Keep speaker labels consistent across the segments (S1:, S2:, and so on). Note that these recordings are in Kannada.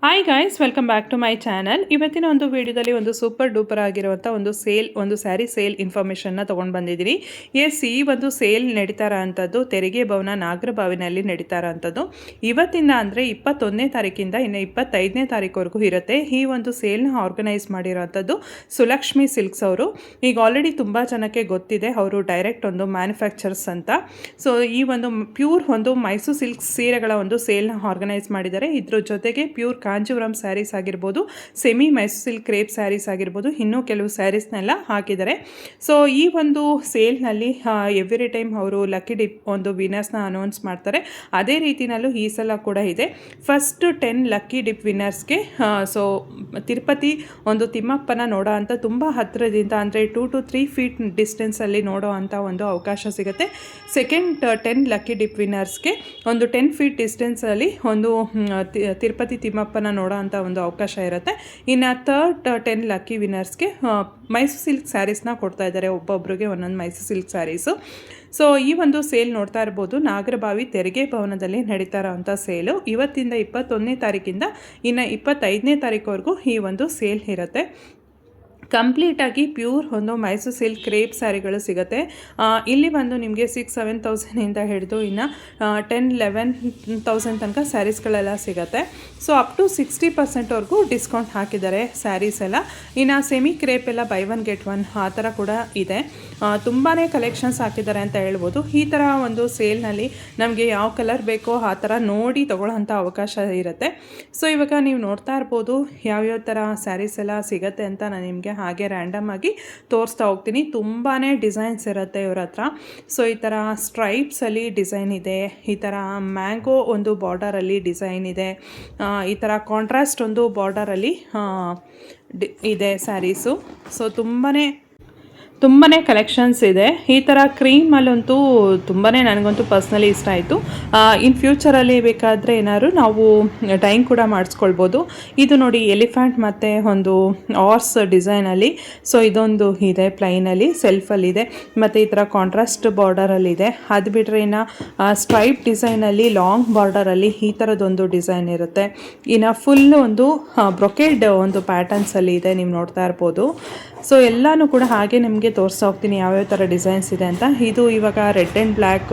S1: Hi guys, welcome back to my channel. ಇವತ್ತಿನ ಒಂದು ವಿಡಿಯೋದಲ್ಲಿ ಒಂದು ಸೂಪರ್ ಡೂಪರ್ ಆಗಿರುವಂಥ ಒಂದು ಸ್ಯಾರಿ ಸೇಲ್ ಇನ್ಫಾರ್ಮೇಷನ್ನ ತೊಗೊಂಡು ಬಂದಿದ್ದೀನಿ. ಈ ಒಂದು ಸೇಲ್ ನಡೀತಾ ಅಂಥದ್ದು ತೆರಿಗೆ ಭವನ ನಾಗರಬಾವಿನಲ್ಲಿ ನಡೀತಾ ಅಂಥದ್ದು. ಇವತ್ತಿಂದ ಅಂದರೆ 21ನೇ ತಾರೀಕಿಂದ ಇನ್ನು 25ನೇ ತಾರೀಕುವರೆಗೂ ಇರುತ್ತೆ. ಈ ಒಂದು ಸೇಲ್ನ ಆರ್ಗನೈಸ್ ಮಾಡಿರೋವಂಥದ್ದು ಸುಲಕ್ಷ್ಮಿ ಸಿಲ್ಕ್ಸ್ ಅವರು. ಈಗ ಆಲ್ರೆಡಿ ತುಂಬ ಜನಕ್ಕೆ ಗೊತ್ತಿದೆ, ಅವರು ಡೈರೆಕ್ಟ್ ಒಂದು ಮ್ಯಾನುಫ್ಯಾಕ್ಚರ್ಸ್ ಅಂತ. ಸೊ ಈ ಒಂದು ಪ್ಯೂರ್ ಒಂದು ಮೈಸೂರು ಸಿಲ್ಕ್ಸ್ ಸೀರೆಗಳ ಒಂದು ಸೇಲ್ನ ಆರ್ಗನೈಸ್ ಮಾಡಿದ್ದಾರೆ. ಇದ್ರ ಜೊತೆಗೆ ಪ್ಯೂರ್ ಕಾಂಜೀವರಂ ಸ್ಯಾರೀಸ್ ಆಗಿರ್ಬೋದು, semi Mysore silk crepe sarees ಆಗಿರ್ಬೋದು, ಇನ್ನೂ ಕೆಲವು ಸ್ಯಾರೀಸ್ನೆಲ್ಲ ಹಾಕಿದ್ದಾರೆ. ಸೊ ಈ ಒಂದು ಸೇಲ್ನಲ್ಲಿ ಎವ್ರಿ ಟೈಮ್ ಅವರು ಲಕ್ಕಿ ಡಿಪ್ ಒಂದು ವಿನ್ನರ್ಸ್ನ ಅನೌನ್ಸ್ ಮಾಡ್ತಾರೆ. ಅದೇ ರೀತಿಯಲ್ಲೂ ಈ ಸಲ ಕೂಡ ಇದೆ. ಫಸ್ಟ್ 10 ಲಕ್ಕಿ ಡಿಪ್ ವಿನ್ನರ್ಸ್ಗೆ ಸೊ ತಿರುಪತಿ ಒಂದು ತಿಮ್ಮಪ್ಪನ ನೋಡೋ ಅಂಥ ತುಂಬ ಹತ್ತಿರದಿಂದ ಅಂದರೆ 2 to 3 ಫೀಟ್ ಡಿಸ್ಟೆನ್ಸಲ್ಲಿ ನೋಡೋ ಅಂಥ ಒಂದು ಅವಕಾಶ ಸಿಗುತ್ತೆ. ಸೆಕೆಂಡ್ 10 ಲಕ್ಕಿ ಡಿಪ್ ವಿನ್ನರ್ಸ್ಗೆ ಒಂದು 10 ಫೀಟ್ ಡಿಸ್ಟೆನ್ಸಲ್ಲಿ ಒಂದು ತಿರುಪತಿ ತಿಮ್ಮಪ್ಪನ ನೋಡೋ ಅಂಥ ಒಂದು ಅವಕಾಶ ಇರುತ್ತೆ. ಇನ್ನು ಥರ್ಡ್ 10 ಲಕ್ಕಿ ವಿನ್ನರ್ಸ್ಗೆ ಮೈಸೂರು ಸಿಲ್ಕ್ ಸ್ಯಾರೀಸ್ನ ಕೊಡ್ತಾ ಇದ್ದಾರೆ, ಒಬ್ಬೊಬ್ಬರಿಗೆ ಒಂದೊಂದು ಮೈಸೂರು ಸಿಲ್ಕ್ ಸ್ಯಾರೀಸು. ಸೊ ಈ ಒಂದು ಸೇಲ್ ನೋಡ್ತಾ ಇರ್ಬೋದು, ನಾಗರಬಾವಿ ತೆರಿಗೆ ಭವನದಲ್ಲಿ ನಡೀತಾ ಇರೋವಂಥ ಸೇಲು ಇವತ್ತಿಂದ 21ನೇ ತಾರೀಕಿಂದ ಇನ್ನು 25ನೇ ತಾರೀಕುವರೆಗೂ ಈ ಒಂದು ಸೇಲ್ ಇರುತ್ತೆ. ಕಂಪ್ಲೀಟಾಗಿ ಪ್ಯೂರ್ ಒಂದು ಮೈಸೂರು ಸಿಲ್ಕ್ ಕ್ರೇಪ್ ಸ್ಯಾರಿಗಳು ಸಿಗುತ್ತೆ. ಇಲ್ಲಿ ಬಂದು ನಿಮಗೆ 6-7,000 ಹಿಡಿದು ಇನ್ನು 10-11,000 ತನಕ ಸ್ಯಾರೀಸ್ಗಳೆಲ್ಲ ಸಿಗುತ್ತೆ. ಸೊ ಅಪ್ ಟು 60% ಡಿಸ್ಕೌಂಟ್ ಹಾಕಿದ್ದಾರೆ ಸ್ಯಾರೀಸ್ ಎಲ್ಲ. ಇನ್ನು ಸೆಮಿ ಕ್ರೇಪ್ ಎಲ್ಲ ಬೈ 1 get 1 ಆ ಥರ ಕೂಡ ಇದೆ. ತುಂಬಾ ಕಲೆಕ್ಷನ್ಸ್ ಹಾಕಿದ್ದಾರೆ ಅಂತ ಹೇಳ್ಬೋದು. ಈ ಥರ ಒಂದು ಸೇಲ್ನಲ್ಲಿ ನಮಗೆ ಯಾವ ಕಲರ್ ಬೇಕೋ ಆ ಥರ ನೋಡಿ ತೊಗೊಳ್ಳೋಂಥ ಅವಕಾಶ ಇರುತ್ತೆ. ಸೊ ಇವಾಗ ನೀವು ನೋಡ್ತಾ ಇರ್ಬೋದು ಯಾವ್ಯಾವ ಥರ ಸ್ಯಾರೀಸ್ ಎಲ್ಲ ಸಿಗುತ್ತೆ ಅಂತ ನಾನು ನಿಮಗೆ ಹಾಗೆ ರ್ಯಾಂಡಮ್ ಆಗಿ ತೋರಿಸ್ತಾ ಹೋಗ್ತೀನಿ. ತುಂಬಾ ಡಿಸೈನ್ಸ್ ಇರುತ್ತೆ ಇವ್ರ ಹತ್ರ. ಸೊ ಈ ಥರ ಸ್ಟ್ರೈಪ್ಸಲ್ಲಿ ಡಿಸೈನ್ ಇದೆ, ಈ ಥರ ಮ್ಯಾಂಗೋ ಒಂದು ಬಾರ್ಡರಲ್ಲಿ ಡಿಸೈನ್ ಇದೆ, ಈ ಥರ ಕಾಂಟ್ರಾಸ್ಟ್ ಒಂದು ಬಾರ್ಡರಲ್ಲಿ ಇದೆ ಸ್ಯಾರೀಸು. ಸೊ ತುಂಬಾ ಕಲೆಕ್ಷನ್ಸ್ ಇದೆ. ಈ ಥರ ಕ್ರೀಮಲ್ಲಂತೂ ತುಂಬಾ ನನಗಂತೂ ಪರ್ಸ್ನಲಿ ಇಷ್ಟ ಆಯಿತು. ಇನ್ ಫ್ಯೂಚರಲ್ಲಿ ಬೇಕಾದರೆ ಏನಾದ್ರು ನಾವು ಡೈಯಿಂಗ್ ಕೂಡ ಮಾಡಿಸ್ಕೊಳ್ಬೋದು. ಇದು ನೋಡಿ ಎಲಿಫೆಂಟ್ ಮತ್ತು ಒಂದು ಆರ್ಸ್ ಡಿಸೈನಲ್ಲಿ. ಸೊ ಇದೊಂದು ಇದೆ ಪ್ಲೈನಲ್ಲಿ ಸೆಲ್ಫಲ್ಲಿದೆ, ಮತ್ತು ಈ ಥರ ಕಾಂಟ್ರಾಸ್ಟ್ ಬಾರ್ಡರಲ್ಲಿದೆ. ಅದು ಬಿಟ್ಟರೆ ಇನ್ನು ಸ್ಟ್ರೈಪ್ ಡಿಸೈನಲ್ಲಿ ಲಾಂಗ್ ಬಾರ್ಡರಲ್ಲಿ ಈ ಥರದೊಂದು ಡಿಸೈನ್ ಇರುತ್ತೆ. ಇನ್ನು ಫುಲ್ ಒಂದು ಬ್ರೊಕೇಡ್ ಒಂದು ಪ್ಯಾಟರ್ನ್ಸಲ್ಲಿ ಇದೆ, ನೀವು ನೋಡ್ತಾ ಇರ್ಬೋದು. ಸೊ ಎಲ್ಲನೂ ಕೂಡ ಹಾಗೆ ನಿಮಗೆ ತೋರಿಸ್ತಾ ಹೋಗ್ತೀನಿ ಯಾವ್ಯಾವ ಥರ ಡಿಸೈನ್ಸ್ ಇದೆ ಅಂತ. ಇದು ಇವಾಗ red and black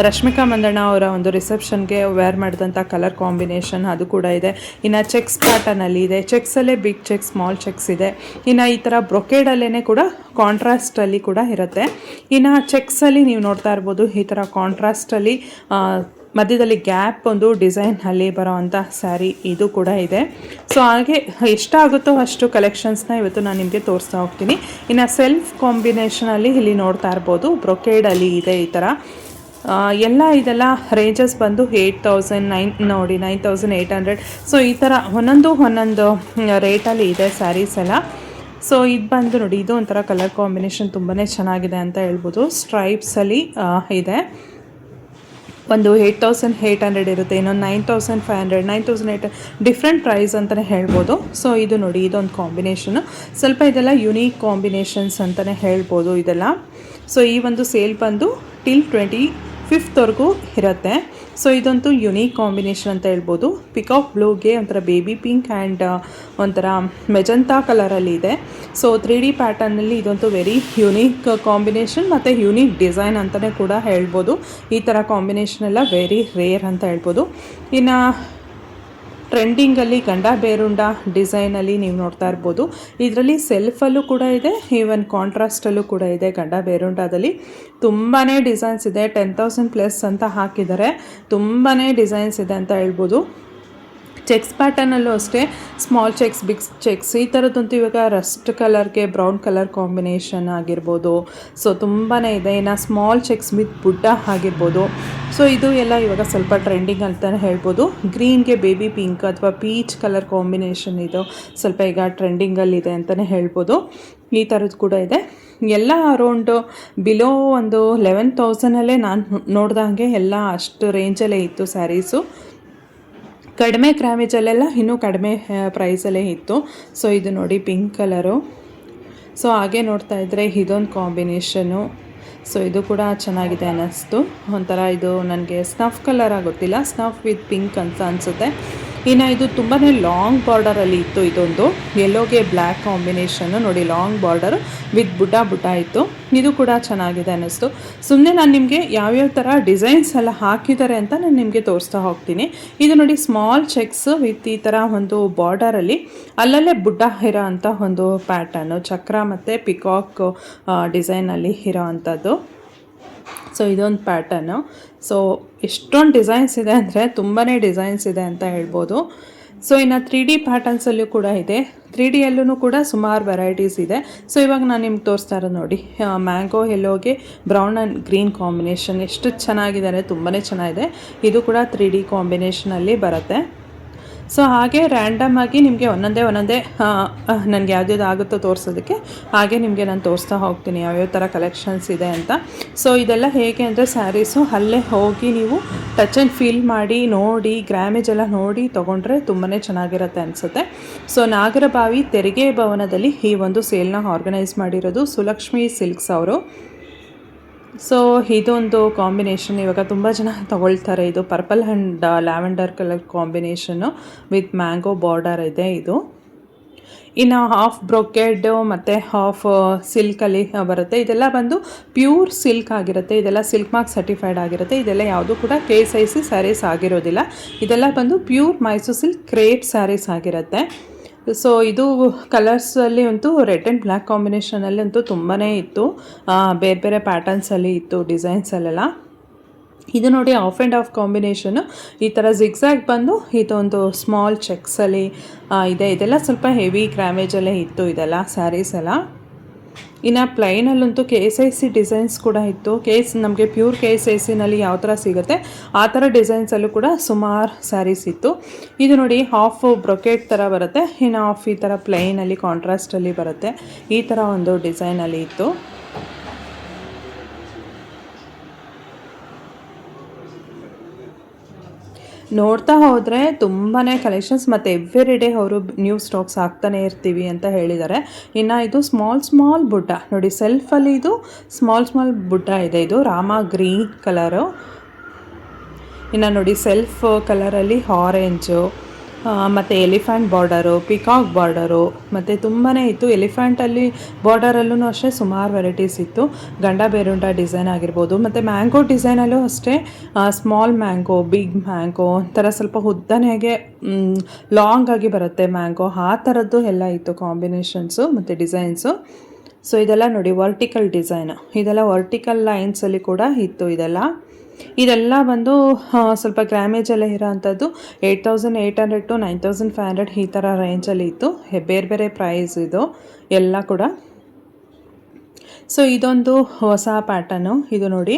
S1: Rashmika Mandanna ಅವರ ಒಂದು ರಿಸೆಪ್ಷನ್ಗೆ ವೇರ್ ಮಾಡಿದಂಥ ಕಲರ್ ಕಾಂಬಿನೇಷನ್ ಅದು ಕೂಡ ಇದೆ. ಇನ್ನು ಚೆಕ್ಸ್ ಪ್ಯಾಟರ್ನಲ್ಲಿ ಇದೆ, ಚೆಕ್ಸಲ್ಲೇ ಬಿಗ್ ಚೆಕ್ಸ್ ಸ್ಮಾಲ್ ಚೆಕ್ಸ್ ಇದೆ. ಇನ್ನು ಈ ಥರ ಬ್ರೊಕೇಡಲ್ಲೇ ಕೂಡ ಕಾಂಟ್ರಾಸ್ಟಲ್ಲಿ ಕೂಡ ಇರುತ್ತೆ. ಇನ್ನು ಚೆಕ್ಸಲ್ಲಿ ನೀವು ನೋಡ್ತಾ ಇರ್ಬೋದು ಈ ಥರ ಕಾಂಟ್ರಾಸ್ಟಲ್ಲಿ ಮಧ್ಯದಲ್ಲಿ ಗ್ಯಾಪ್ ಒಂದು ಡಿಸೈನಲ್ಲಿ ಬರೋ ಅಂಥ ಸ್ಯಾರಿ ಇದು ಕೂಡ ಇದೆ. ಸೊ ಹಾಗೆ ಎಷ್ಟಾಗುತ್ತೋ ಅಷ್ಟು ಕಲೆಕ್ಷನ್ಸ್ನ ಇವತ್ತು ನಾನು ನಿಮಗೆ ತೋರಿಸ್ತಾ ಹೋಗ್ತೀನಿ. ಇನ್ನು ಸೆಲ್ಫ್ ಕಾಂಬಿನೇಷನಲ್ಲಿ ಇಲ್ಲಿ ನೋಡ್ತಾ ಇರ್ಬೋದು ಬ್ರೊಕೇಡಲ್ಲಿ ಇದೆ ಈ ಥರ ಎಲ್ಲ. ಇದೆಲ್ಲ ರೇಂಜಸ್ ಬಂದು 8,000 ನೋಡಿ 9,800. ಸೊ ಈ ಥರ ಒಂದೊಂದು ರೇಟಲ್ಲಿ ಇದೆ ಸ್ಯಾರೀಸ್ ಎಲ್ಲ. ಸೊ ಇದು ಬಂದು ನೋಡಿ, ಇದು ಒಂಥರ ಕಲರ್ ಕಾಂಬಿನೇಷನ್ ತುಂಬಾ ಚೆನ್ನಾಗಿದೆ ಅಂತ ಹೇಳ್ಬೋದು. ಸ್ಟ್ರೈಪ್ಸಲ್ಲಿ ಇದೆ. ಒಂದು 8,800 ಇರುತ್ತೆ, ಇನ್ನೊಂದು 9,500, 9,800 ಡಿಫ್ರೆಂಟ್ ಪ್ರೈಸ್ ಅಂತಲೇ ಹೇಳ್ಬೋದು. ಸೊ ಇದು ನೋಡಿ, ಇದೊಂದು ಕಾಂಬಿನೇಷನು ಸ್ವಲ್ಪ ಇದೆಲ್ಲ ಯುನೀಕ್ ಕಾಂಬಿನೇಷನ್ಸ್ ಅಂತಲೇ ಹೇಳ್ಬೋದು ಇದೆಲ್ಲ. ಸೊ ಈ ಒಂದು ಸೇಲ್ ಬಂದು ಟಿಲ್ 25th ಇರುತ್ತೆ. ಸೊ ಇದಂತೂ ಯುನೀಕ್ ಕಾಂಬಿನೇಷನ್ ಅಂತ ಹೇಳ್ಬೋದು. ಪಿಕಾಕ್ ಬ್ಲೂಗೆ ಒಂಥರ ಬೇಬಿ ಪಿಂಕ್ ಆ್ಯಂಡ್ ಒಂಥರ ಮೆಜಂತಾ ಕಲರಲ್ಲಿ ಇದೆ. ಸೊ 3D ಪ್ಯಾಟರ್ನಲ್ಲಿ ಇದಂತೂ ವೆರಿ ಯುನೀಕ್ ಕಾಂಬಿನೇಷನ್ ಮತ್ತು ಯುನೀಕ್ ಡಿಸೈನ್ ಅಂತಲೇ ಕೂಡ ಹೇಳ್ಬೋದು. ಈ ಥರ ಕಾಂಬಿನೇಷನ್ ಎಲ್ಲ ವೆರಿ ರೇರ್ ಅಂತ ಹೇಳ್ಬೋದು. ಇನ್ನು ಟ್ರೆಂಡಿಂಗಲ್ಲಿ ಗಂಡ ಬೇರುಂಡ ಡಿಸೈನಲ್ಲಿ ನೀವು ನೋಡ್ತಾ ಇರ್ಬೋದು. ಇದರಲ್ಲಿ ಸೆಲ್ಫಲ್ಲೂ ಕೂಡ ಇದೆ, ಈವನ್ ಕಾಂಟ್ರಾಸ್ಟಲ್ಲೂ ಕೂಡ ಇದೆ. ಗಂಡ ಬೇರುಂಡದಲ್ಲಿ ತುಂಬಾ ಡಿಸೈನ್ಸ್ ಇದೆ. 10,000+ ಅಂತ ಹಾಕಿದ್ದಾರೆ. ತುಂಬಾ ಡಿಸೈನ್ಸ್ ಇದೆ ಅಂತ ಹೇಳ್ಬೋದು. ಚೆಕ್ಸ್ ಪ್ಯಾಟರ್ನಲ್ಲೂ ಅಷ್ಟೇ ಸ್ಮಾಲ್ ಚೆಕ್ಸ್ ಬಿಗ್ ಚೆಕ್ಸ್ ಈ ಥರದ್ದಂತೂ ಇವಾಗ ರಸ್ಟ್ ಕಲರ್ಗೆ ಬ್ರೌನ್ ಕಲರ್ ಕಾಂಬಿನೇಷನ್ ಆಗಿರ್ಬೋದು. ಸೊ ತುಂಬಾ ಇದೆ. ಇನ್ನು ಸ್ಮಾಲ್ ಚೆಕ್ಸ್ ವಿತ್ ಬುಡ್ಡ ಆಗಿರ್ಬೋದು. ಸೊ ಇದು ಎಲ್ಲ ಇವಾಗ ಸ್ವಲ್ಪ ಟ್ರೆಂಡಿಂಗ್ ಅಂತಲೇ ಹೇಳ್ಬೋದು. ಗ್ರೀನ್ಗೆ ಬೇಬಿ ಪಿಂಕ್ ಅಥವಾ ಪೀಚ್ ಕಲರ್ ಕಾಂಬಿನೇಷನ್ ಇದು ಸ್ವಲ್ಪ ಈಗ ಟ್ರೆಂಡಿಂಗಲ್ಲಿದೆ ಅಂತಲೇ ಹೇಳ್ಬೋದು. ಈ ಥರದ್ದು ಕೂಡ ಇದೆ. ಎಲ್ಲ ಅರೌಂಡು ಬಿಲೋ ಒಂದು 11,000 ನಾನು ನೋಡ್ದಂಗೆ ಎಲ್ಲ ಅಷ್ಟು ರೇಂಜಲ್ಲೇ ಇತ್ತು ಸ್ಯಾರೀಸು. ಕಡಿಮೆ ಕ್ರಾಮೇಜಲ್ಲೆಲ್ಲ ಇನ್ನೂ ಕಡಿಮೆ ಪ್ರೈಸಲ್ಲೇ ಇತ್ತು. ಸೊ ಇದು ನೋಡಿ ಪಿಂಕ್ ಕಲರು. ಸೊ ಹಾಗೆ ನೋಡ್ತಾ ಇದ್ದರೆ ಇದೊಂದು ಕಾಂಬಿನೇಷನು. ಸೊ ಇದು ಕೂಡ ಚೆನ್ನಾಗಿದೆ ಅನ್ನಿಸ್ತು. ಒಂಥರ ಇದು ನನಗೆ ಸ್ನಫ್ ಕಲರ್ ಆಗುತ್ತಿಲ್ಲ, ಸ್ನಫ್ ವಿತ್ ಪಿಂಕ್ ಅಂತ ಅನಿಸುತ್ತೆ. ಇನ್ನು ಇದು ತುಂಬಾ ಲಾಂಗ್ ಬಾರ್ಡರಲ್ಲಿ ಇತ್ತು. ಇದೊಂದು ಯೆಲ್ಲೋಗೆ ಬ್ಲ್ಯಾಕ್ ಕಾಂಬಿನೇಷನ್ನು ನೋಡಿ, ಲಾಂಗ್ ಬಾರ್ಡರ್ ವಿತ್ ಬುಟ್ಟ ಇತ್ತು. ಇದು ಕೂಡ ಚೆನ್ನಾಗಿದೆ ಅನ್ನಿಸ್ತು. ಸುಮ್ಮನೆ ನಾನು ನಿಮಗೆ ಯಾವ್ಯಾವ ಥರ ಡಿಸೈನ್ಸ್ ಎಲ್ಲ ಹಾಕಿದ್ದಾರೆ ಅಂತ ನಾನು ನಿಮಗೆ ತೋರಿಸ್ತಾ ಹೋಗ್ತೀನಿ. ಇದು ನೋಡಿ, ಸ್ಮಾಲ್ ಚೆಕ್ಸ್ ವಿತ್ ಈ ಥರ ಒಂದು ಬಾರ್ಡರಲ್ಲಿ ಅಲ್ಲಲ್ಲೇ ಬುಟ್ಟ ಇರೋ ಅಂಥ ಒಂದು ಪ್ಯಾಟರ್ನು, ಚಕ್ರ ಮತ್ತು ಪಿಕಾಕ್ ಡಿಸೈನಲ್ಲಿ ಇರೋ ಅಂಥದ್ದು. ಸೊ ಇದೊಂದು ಪ್ಯಾಟರ್ನು. ಸೊ ಎಷ್ಟೊಂದು ಡಿಸೈನ್ಸ್ ಇದೆ ಅಂದರೆ ತುಂಬಾ ಡಿಸೈನ್ಸ್ ಇದೆ ಅಂತ ಹೇಳ್ಬೋದು. ಸೊ ಇನ್ನು 3D ಪ್ಯಾಟರ್ನ್ಸಲ್ಲೂ ಕೂಡ ಇದೆ. 3Dಯಲ್ಲೂ ಕೂಡ ಸುಮಾರು ವೆರೈಟೀಸ್ ಇದೆ. ಸೊ ಇವಾಗ ನಾನು ನಿಮ್ಗೆ ತೋರಿಸ್ತಾ ಇರೋದು ನೋಡಿ, ಮ್ಯಾಂಗೋ ಯೆಲ್ಲೋಗೆ ಬ್ರೌನ್ ಆ್ಯಂಡ್ ಗ್ರೀನ್ ಕಾಂಬಿನೇಷನ್ ಎಷ್ಟು ಚೆನ್ನಾಗಿದೆ ಅಂದರೆ ತುಂಬಾ ಚೆನ್ನಾಗಿದೆ. ಇದು ಕೂಡ 3D ಕಾಂಬಿನೇಷನಲ್ಲಿ ಬರುತ್ತೆ. ಸೊ ಹಾಗೆ ರ್ಯಾಂಡಮ್ ಆಗಿ ನಿಮಗೆ ಒಂದೊಂದೇ ನನಗೆ ಯಾವ್ದು ಆಗುತ್ತೋ ತೋರಿಸೋದಕ್ಕೆ ಹಾಗೆ ನಿಮಗೆ ನಾನು ತೋರಿಸ್ತಾ ಹೋಗ್ತೀನಿ ಯಾವ್ಯಾವ ಥರ ಕಲೆಕ್ಷನ್ಸ್ ಇದೆ ಅಂತ. ಸೊ ಇದೆಲ್ಲ ಹೇಗೆ ಅಂದರೆ ಸ್ಯಾರೀಸು ಅಲ್ಲೇ ಹೋಗಿ ನೀವು ಟಚ್ ಆ್ಯಂಡ್ ಫೀಲ್ ಮಾಡಿ ನೋಡಿ, ಗ್ರಾಮೇಜ್ ಎಲ್ಲ ನೋಡಿ ತೊಗೊಂಡ್ರೆ ತುಂಬಾ ಚೆನ್ನಾಗಿರುತ್ತೆ ಅನಿಸುತ್ತೆ. ಸೊ ನಾಗರಬಾವಿ ತೆರಿಗೆ ಭವನದಲ್ಲಿ ಈ ಒಂದು ಸೇಲ್ನ ಆರ್ಗನೈಸ್ ಮಾಡಿರೋದು ಸುಲಕ್ಷ್ಮಿ ಸಿಲ್ಕ್ಸ್ ಅವರು. ಸೊ ಇದೊಂದು ಕಾಂಬಿನೇಷನ್ ಇವಾಗ ತುಂಬ ಜನ ತೊಗೊಳ್ತಾರೆ. ಇದು purple and lavender colour combination with mango border ಇದೆ ಇದು. ಇನ್ನು ಹಾಫ್ ಬ್ರೊಕೆಡ್ ಮತ್ತು ಹಾಫ್ ಸಿಲ್ಕಲ್ಲಿ ಬರುತ್ತೆ. ಇದೆಲ್ಲ ಬಂದು ಪ್ಯೂರ್ ಸಿಲ್ಕ್ ಆಗಿರುತ್ತೆ. ಇದೆಲ್ಲ ಸಿಲ್ಕ್ ಮಾರ್ಕ್ ಸರ್ಟಿಫೈಡ್ ಆಗಿರುತ್ತೆ. ಇದೆಲ್ಲ ಯಾವುದೂ ಕೂಡ KSIC ಸ್ಯಾರೀಸ್ ಆಗಿರೋದಿಲ್ಲ. ಇದೆಲ್ಲ ಬಂದು pure Mysore silk crepe sarees ಆಗಿರುತ್ತೆ. ಸೊ ಇದು ಕಲರ್ಸಲ್ಲಿ ಅಂತೂ ರೆಡ್ ಆ್ಯಂಡ್ ಬ್ಲ್ಯಾಕ್ ಕಾಂಬಿನೇಷನಲ್ಲಿ ಅಂತೂ ತುಂಬಾ ಇತ್ತು. ಬೇರೆ ಬೇರೆ ಪ್ಯಾಟರ್ನ್ಸಲ್ಲಿ ಇತ್ತು, ಡಿಸೈನ್ಸಲ್ಲೆಲ್ಲ. ಇದು ನೋಡಿ, ಆಫ್ ಆ್ಯಂಡ್ ಆಫ್ ಕಾಂಬಿನೇಷನ್ನು ಈ ಥರ ಜಿಗ್ಸಾಗ್ ಬಂದು ಇದೊಂದು ಸ್ಮಾಲ್ ಚೆಕ್ಸಲ್ಲಿ ಇದೆ. ಇದೆಲ್ಲ ಸ್ವಲ್ಪ ಹೆವಿ ಗ್ರಾಮೇಜಲ್ಲೇ ಇತ್ತು ಇದೆಲ್ಲ ಸ್ಯಾರೀಸ್ ಎಲ್ಲ. ಇನ್ನು ಪ್ಲೈನಲ್ಲಂತೂ KSIC ಡಿಸೈನ್ಸ್ ಕೂಡ ಇತ್ತು. ನಮಗೆ ಪ್ಯೂರ್ KSICನಲ್ಲಿ ಯಾವ ಥರ ಸಿಗುತ್ತೆ ಆ ಥರ ಡಿಸೈನ್ಸಲ್ಲೂ ಕೂಡ ಸುಮಾರು ಸ್ಯಾರೀಸ್ ಇತ್ತು. ಇದು ನೋಡಿ, ಹಾಫ್ ಬ್ರೊಕೆಟ್ ಥರ ಬರುತ್ತೆ, ಇನ್ನು ಹಾಫ್ ಈ ಥರ ಪ್ಲೈನಲ್ಲಿ ಕಾಂಟ್ರಾಸ್ಟಲ್ಲಿ ಬರುತ್ತೆ. ಈ ಥರ ಒಂದು ಡಿಸೈನಲ್ಲಿ ಇತ್ತು. ನೋಡ್ತಾ ಹೋದರೆ ತುಂಬಾ ಕಲೆಕ್ಷನ್ಸ್, ಮತ್ತು ಎವ್ರಿ ಡೇ ಅವರು ನ್ಯೂ ಸ್ಟಾಕ್ಸ್ ಹಾಕ್ತಾನೆ ಇರ್ತೀವಿ ಅಂತ ಹೇಳಿದ್ದಾರೆ. ಇನ್ನು ಇದು ಸ್ಮಾಲ್ ಬುಟ್ಟ ನೋಡಿ, ಸೆಲ್ಫಲ್ಲಿ ಇದು ಸ್ಮಾಲ್ ಬುಟ್ಟ ಇದೆ. ಇದು ರಾಮ ಗ್ರೀನ್ ಕಲರು. ಇನ್ನು ನೋಡಿ, ಸೆಲ್ಫ್ ಕಲರಲ್ಲಿ ಆರೆಂಜು ಮತ್ತು ಎಲಿಫೆಂಟ್ ಬಾರ್ಡರು, ಪಿಕಾಕ್ ಬಾರ್ಡರು ಮತ್ತು ತುಂಬಾ ಇತ್ತು. ಎಲಿಫೆಂಟಲ್ಲಿ ಬಾರ್ಡರಲ್ಲೂ ಅಷ್ಟೇ ಸುಮಾರು ವೆರೈಟೀಸ್ ಇತ್ತು. ಗಂಡ ಬೇರುಂಡ ಡಿಸೈನ್ ಆಗಿರ್ಬೋದು, ಮತ್ತು ಮ್ಯಾಂಗೋ ಡಿಸೈನಲ್ಲೂ ಅಷ್ಟೇ ಸ್ಮಾಲ್ ಮ್ಯಾಂಗೋ, ಬಿಗ್ ಮ್ಯಾಂಗೋ, ಒಂಥರ ಸ್ವಲ್ಪ ಉದ್ದನೆಗೆ ಲಾಂಗ್ ಆಗಿ ಬರುತ್ತೆ ಮ್ಯಾಂಗೋ, ಆ ಥರದ್ದು ಎಲ್ಲ ಇತ್ತು ಕಾಂಬಿನೇಷನ್ಸು ಮತ್ತು ಡಿಸೈನ್ಸು. ಸೊ ಇದೆಲ್ಲ ನೋಡಿ, ವರ್ಟಿಕಲ್ ಡಿಸೈನ್, ಇದೆಲ್ಲ ವರ್ಟಿಕಲ್ ಲೈನ್ಸಲ್ಲಿ ಕೂಡ ಇತ್ತು. ಇದೆಲ್ಲ ಬಂದು ಸ್ವಲ್ಪ ಗ್ರಾಮೇಜಲ್ಲೇ ಇರೋ ಅಂಥದ್ದು 8800 to 9500 ಈ ಥರ ರೇಂಜಲ್ಲಿ ಇತ್ತು. ಬೇರೆ ಬೇರೆ ಪ್ರೈಸ್ ಇದು ಎಲ್ಲ ಕೂಡ. ಸೊ ಇದೊಂದು ಹೊಸ ಪ್ಯಾಟರ್ನು. ಇದು ನೋಡಿ,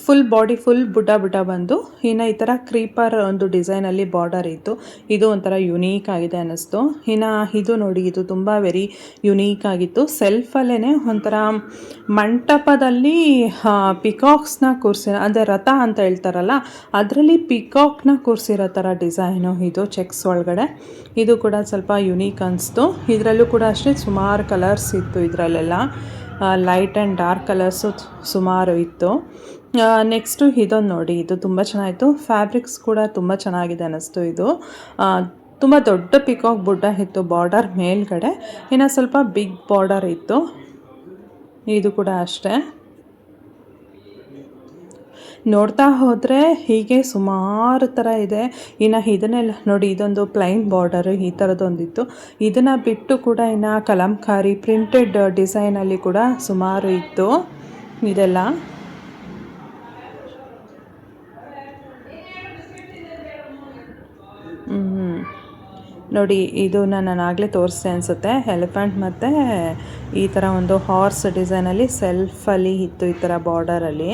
S1: ಫುಲ್ ಬಾಡಿ ಫುಲ್ ಬುಟ್ಟ ಬಂದು ಇನ್ನು ಈ ಥರ ಕ್ರೀಪರ್ ಒಂದು ಡಿಸೈನಲ್ಲಿ ಬಾರ್ಡರ್ ಇತ್ತು. ಇದು ಒಂಥರ ಯುನೀಕ್ ಆಗಿದೆ ಅನ್ನಿಸ್ತು. ಇನ್ನು ಇದು ನೋಡಿ, ಇದು ತುಂಬ ವೆರಿ ಯುನೀಕ್ ಆಗಿತ್ತು. ಸೆಲ್ಫಲ್ಲೇ ಒಂಥರ ಮಂಟಪದಲ್ಲಿ ಪಿಕಾಕ್ಸ್ನ ಕೂರಿಸಿ, ಅಂದರೆ ರಥ ಅಂತ ಹೇಳ್ತಾರಲ್ಲ ಅದರಲ್ಲಿ ಪಿಕಾಕ್ನ ಕೂರಿಸಿರೋ ಥರ ಡಿಸೈನು ಇದು ಚೆಕ್ಸ್ ಒಳಗಡೆ. ಇದು ಕೂಡ ಸ್ವಲ್ಪ ಯುನೀಕ್ ಅನಿಸ್ತು. ಇದರಲ್ಲೂ ಕೂಡ ಅಷ್ಟೇ ಸುಮಾರು ಕಲರ್ಸ್ ಇತ್ತು. ಇದರಲ್ಲೆಲ್ಲ ಲೈಟ್ ಆ್ಯಂಡ್ ಡಾರ್ಕ್ ಕಲರ್ಸು ಸುಮಾರು ಇತ್ತು. ನೆಕ್ಸ್ಟು ಇದೊಂದು ನೋಡಿ, ಇದು ತುಂಬ ಚೆನ್ನಾಗಿತ್ತು. ಫ್ಯಾಬ್ರಿಕ್ಸ್ ಕೂಡ ತುಂಬ ಚೆನ್ನಾಗಿದೆ ಅನ್ನಿಸ್ತು. ಇದು ತುಂಬ ದೊಡ್ಡ ಪಿಕಾಕ್ ಬುಟ್ಟ ಇತ್ತು ಬಾರ್ಡರ್ ಮೇಲ್ಗಡೆ, ಇನ್ನು ಸ್ವಲ್ಪ ಬಿಗ್ ಬಾರ್ಡರ್ ಇತ್ತು. ಇದು ಕೂಡ ಅಷ್ಟೇ. ನೋಡ್ತಾ ಹೋದರೆ ಹೀಗೆ ಸುಮಾರು ಥರ ಇದೆ. ಇನ್ನು ಇದನ್ನೆಲ್ಲ ನೋಡಿ, ಇದೊಂದು ಪ್ಲೈನ್ ಬಾರ್ಡರು ಈ ಥರದ್ದೊಂದಿತ್ತು. ಇದನ್ನು ಬಿಟ್ಟು ಕೂಡ ಇನ್ನು ಕಲಂಕಾರಿ ಪ್ರಿಂಟೆಡ್ ಡಿಸೈನಲ್ಲಿ ಕೂಡ ಸುಮಾರು ಇತ್ತು. ಇದೆಲ್ಲ ನೋಡಿ, ಇದು ನಾನು ಆಗಲೇ ತೋರಿಸ್ದೆ ಅನಿಸುತ್ತೆ. ಎಲಿಫೆಂಟ್ ಮತ್ತು ಈ ಥರ ಒಂದು ಹಾರ್ಸ್ ಡಿಸೈನಲ್ಲಿ ಸೆಲ್ಫಲ್ಲಿ ಇತ್ತು, ಈ ಥರ ಬಾರ್ಡರಲ್ಲಿ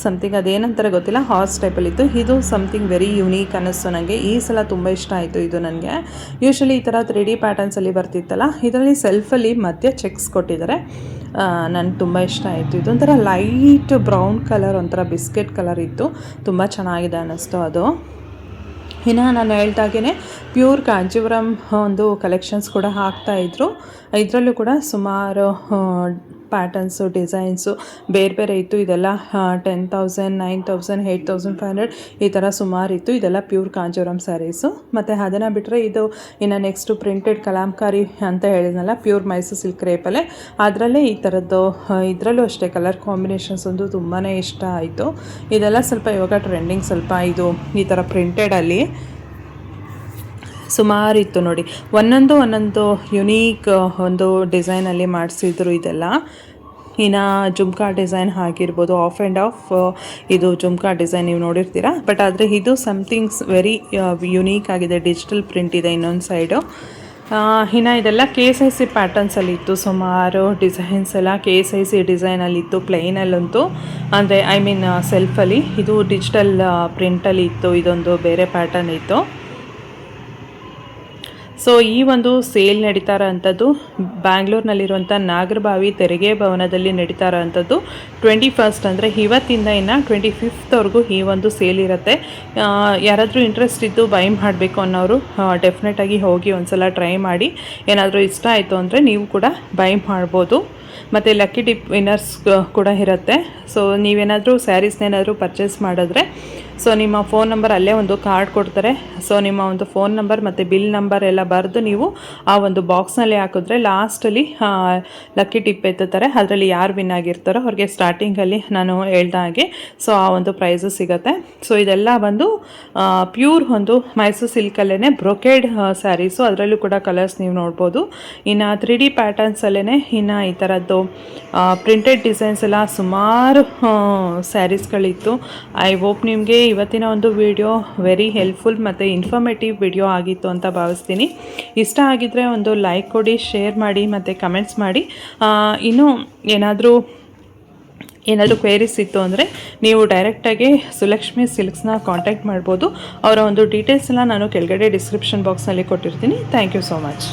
S1: ಸಮಥಿಂಗ್ ಅದೇನಂತಾರೆ ಗೊತ್ತಿಲ್ಲ, ಹಾರ್ಸ್ ಟೈಪಲ್ಲಿತ್ತು. ಇದು ಸಮಥಿಂಗ್ ವೆರಿ ಯುನೀಕ್ ಅನ್ನಿಸ್ತು ನನಗೆ. ಈ ಸಲ ತುಂಬ ಇಷ್ಟ ಆಯಿತು ಇದು ನನಗೆ. ಯೂಶ್ವಲಿ ಈ ಥರ 3D ಪ್ಯಾಟರ್ನ್ಸಲ್ಲಿ ಬರ್ತಿತ್ತಲ್ಲ, ಇದರಲ್ಲಿ ಸೆಲ್ಫಲ್ಲಿ ಮಧ್ಯ ಚೆಕ್ಸ್ ಕೊಟ್ಟಿದ್ದಾರೆ. ನನಗೆ ತುಂಬ ಇಷ್ಟ ಆಯಿತು. ಇದೊಂಥರ ಲೈಟ್ ಬ್ರೌನ್ ಕಲರ್, ಒಂಥರ ಬಿಸ್ಕೆಟ್ ಕಲರ್ ಇತ್ತು. ತುಂಬ ಚೆನ್ನಾಗಿದೆ ಅನ್ನಿಸ್ತು ಅದು. ಇನ್ನು ನಾನು ಹೇಳ್ದಾಗೇ ಪ್ಯೂರ್ ಕಾಂಜೀವರಂ ಒಂದು ಕಲೆಕ್ಷನ್ಸ್ ಕೂಡ ಹಾಕ್ತಾಯಿದ್ರು. ಇದರಲ್ಲೂ ಕೂಡ ಸುಮಾರು ಪ್ಯಾಟರ್ನ್ಸು ಡಿಸೈನ್ಸು ಬೇರೆ ಬೇರೆ ಇತ್ತು. ಇದೆಲ್ಲ 10,000 9,000 8,500 ಈ ಥರ ಸುಮಾರು ಇತ್ತು. ಇದೆಲ್ಲ ಪ್ಯೂರ್ ಕಾಂಜೀವರಂ ಸ್ಯಾರೀಸು. ಮತ್ತು ಅದನ್ನು ಬಿಟ್ಟರೆ ಇದು ಇನ್ನು ನೆಕ್ಸ್ಟು ಪ್ರಿಂಟೆಡ್ ಕಲಾಂಕಾರಿ ಅಂತ ಹೇಳಿದ್ನಲ್ಲ, ಪ್ಯೂರ್ ಮೈಸೂರು ಸಿಲ್ಕ್ ಕ್ರೇಪಲ್ಲೇ, ಅದರಲ್ಲೇ ಈ ಥರದ್ದು ಇದರಲ್ಲೂ ಅಷ್ಟೇ ಕಲರ್ ಕಾಂಬಿನೇಷನ್ಸ್ ಒಂದು ತುಂಬಾ ಇಷ್ಟ ಆಯಿತು. ಇದೆಲ್ಲ ಸ್ವಲ್ಪ ಇವಾಗ ಟ್ರೆಂಡಿಂಗ್, ಸ್ವಲ್ಪ ಇದು ಈ ಥರ ಪ್ರಿಂಟೆಡಲ್ಲಿ ಸುಮಾರು ಇತ್ತು ನೋಡಿ. ಒಂದೊಂದು ಯುನೀಕ್ ಒಂದು ಡಿಸೈನಲ್ಲಿ ಮಾಡಿಸಿದ್ರು. ಇದೆಲ್ಲ ಇನ್ನು ಜುಮ್ಕಾ ಡಿಸೈನ್ ಆಗಿರ್ಬೋದು, ಆಫ್ ಆ್ಯಂಡ್ ಆಫ್ ಇದು ಜುಮ್ಕಾ ಡಿಸೈನ್ ನೀವು ನೋಡಿರ್ತೀರ. ಬಟ್ ಆದರೆ ಇದು ಸಮಥಿಂಗ್ಸ್ ವೆರಿ ಯುನೀಕ್ ಆಗಿದೆ, ಡಿಜಿಟಲ್ ಪ್ರಿಂಟ್ ಇದೆ ಇನ್ನೊಂದು ಸೈಡು. ಇನ್ನು ಇದೆಲ್ಲ KSIC ಪ್ಯಾಟರ್ನ್ಸಲ್ಲಿ ಇತ್ತು. ಸುಮಾರು ಡಿಸೈನ್ಸ್ ಎಲ್ಲ KSIC ಡಿಸೈನಲ್ಲಿತ್ತು, ಪ್ಲೈನಲ್ಲಂತೂ ಅಂದರೆ ಐ ಮೀನ್ ಸೆಲ್ಫಲ್ಲಿ. ಇದು ಡಿಜಿಟಲ್ ಪ್ರಿಂಟಲ್ಲಿ ಇತ್ತು, ಇದೊಂದು ಬೇರೆ ಪ್ಯಾಟರ್ನ್ ಇತ್ತು. ಸೊ ಈ ಒಂದು ಸೇಲ್ ನಡೀತಾ ಇರೋಂಥದ್ದು ಬ್ಯಾಂಗ್ಳೂರಿನಲ್ಲಿರುವಂಥ ನಾಗರಬಾವಿ ತೆರಿಗೆ ಭವನದಲ್ಲಿ ನಡೀತಾ ಇರೋಂಥದ್ದು 21st ಅಂದರೆ ಇವತ್ತಿಂದ ಇನ್ನು 25thವರೆಗೂ ಈ ಒಂದು ಸೇಲ್ ಇರುತ್ತೆ. ಯಾರಾದರೂ ಇಂಟ್ರೆಸ್ಟ್ ಇದ್ದು ಬೈ ಮಾಡಬೇಕು ಅನ್ನೋರು ಡೆಫಿನೆಟಾಗಿ ಹೋಗಿ ಒಂದು ಸಲ ಟ್ರೈ ಮಾಡಿ. ಏನಾದರೂ ಇಷ್ಟ ಆಯಿತು ಅಂದರೆ ನೀವು ಕೂಡ ಬೈ ಮಾಡ್ಬೋದು. ಮತ್ತು ಲಕ್ಕಿ ಟಿಪ್ ವಿನ್ನರ್ಸ್ ಕೂಡ ಇರುತ್ತೆ. ಸೊ ನೀವೇನಾದರೂ ಸ್ಯಾರೀಸ್ನೇನಾದರೂ ಪರ್ಚೇಸ್ ಮಾಡಿದ್ರೆ ಸೊ ನಿಮ್ಮ ಫೋನ್ ನಂಬರ್ ಅಲ್ಲೇ ಒಂದು ಕಾರ್ಡ್ ಕೊಡ್ತಾರೆ. ಸೊ ನಿಮ್ಮ ಒಂದು ಫೋನ್ ನಂಬರ್ ಮತ್ತು ಬಿಲ್ ನಂಬರ್ ಎಲ್ಲ ಬರೆದು ನೀವು ಆ ಒಂದು ಬಾಕ್ಸ್ನಲ್ಲಿ ಹಾಕಿದ್ರೆ ಲಾಸ್ಟಲ್ಲಿ ಲಕ್ಕಿ ಟಿಪ್ ಎತ್ತುತ್ತಾರೆ. ಅದರಲ್ಲಿ ಯಾರು ವಿನ್ ಆಗಿರ್ತಾರೋ ಅವ್ರಿಗೆ ಸ್ಟಾರ್ಟಿಂಗಲ್ಲಿ ನಾನು ಹೇಳ್ದ ಹಾಗೆ ಸೊ ಆ ಒಂದು ಪ್ರೈಸು ಸಿಗುತ್ತೆ. ಸೊ ಇದೆಲ್ಲ ಬಂದು ಪ್ಯೂರ್ ಒಂದು ಮೈಸೂರು ಸಿಲ್ಕಲ್ಲೇ ಬ್ರೊಕೇಡ್ ಸ್ಯಾರೀಸು, ಅದರಲ್ಲೂ ಕೂಡ ಕಲರ್ಸ್ ನೀವು ನೋಡ್ಬೋದು. ಇನ್ನು 3D ಪ್ಯಾಟರ್ನ್ಸಲ್ಲೇ ಇನ್ನು ಈ ಥರದ್ದು ಪ್ರಿಂಟೆಡ್ ಡಿಸೈನ್ಸ್ ಎಲ್ಲ ಸುಮಾರು ಸ್ಯಾರೀಸ್ಗಳಿತ್ತು. ಐ ಹೋಪ್ ನಿಮಗೆ ಇವತ್ತಿನ ಒಂದು ವಿಡಿಯೋ ವೆರಿ ಹೆಲ್ಪ್ಫುಲ್ ಮತ್ತು ಇನ್ಫಾರ್ಮೇಟಿವ್ ವಿಡಿಯೋ ಆಗಿತ್ತು ಅಂತ ಭಾವಿಸ್ತೀನಿ. ಇಷ್ಟ ಆಗಿದ್ದರೆ ಒಂದು ಲೈಕ್ ಕೊಡಿ, ಶೇರ್ ಮಾಡಿ ಮತ್ತು ಕಮೆಂಟ್ಸ್ ಮಾಡಿ. ಇನ್ನೂ ಏನಾದರೂ ಕ್ವೇರೀಸ್ ಇತ್ತು ಅಂದರೆ ನೀವು ಡೈರೆಕ್ಟಾಗಿ ಸುಲಕ್ಷ್ಮಿ ಸಿಲ್ಕ್ಸ್ನ ಕಾಂಟ್ಯಾಕ್ಟ್ ಮಾಡ್ಬೋದು. ಅವರ ಒಂದು ಡೀಟೇಲ್ಸ್ ಎಲ್ಲ ನಾನು ಕೆಳಗಡೆ ಡಿಸ್ಕ್ರಿಪ್ಷನ್ ಬಾಕ್ಸ್ನಲ್ಲಿ ಕೊಟ್ಟಿರ್ತೀನಿ. Thank you so much.